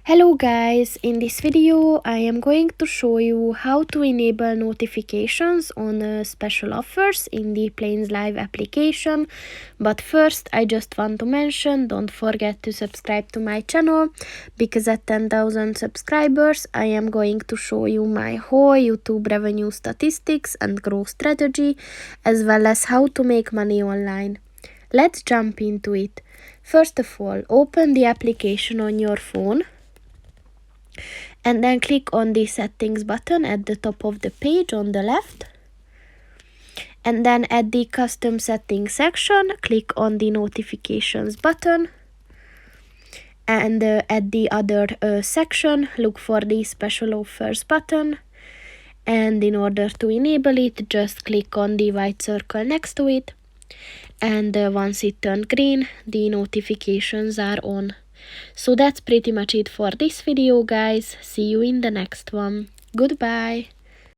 Hello guys, in this video I am going to show you how to enable notifications on special offers in the Plains Live application. But first I just want to mention, don't forget to subscribe to my channel, because at 10,000 subscribers I am going to show you my whole YouTube revenue statistics and growth strategy, as well as how to make money online. Let's jump into it. First of all, open the application on your phone and then click on the settings button at the top of the page on the left, and then at the custom settings section click on the notifications button, and at the other section look for the special offers button, and in order to enable it just click on the white circle next to it, and once it turned green the notifications are on. So that's pretty much it for this video guys. See you in the next one. Goodbye.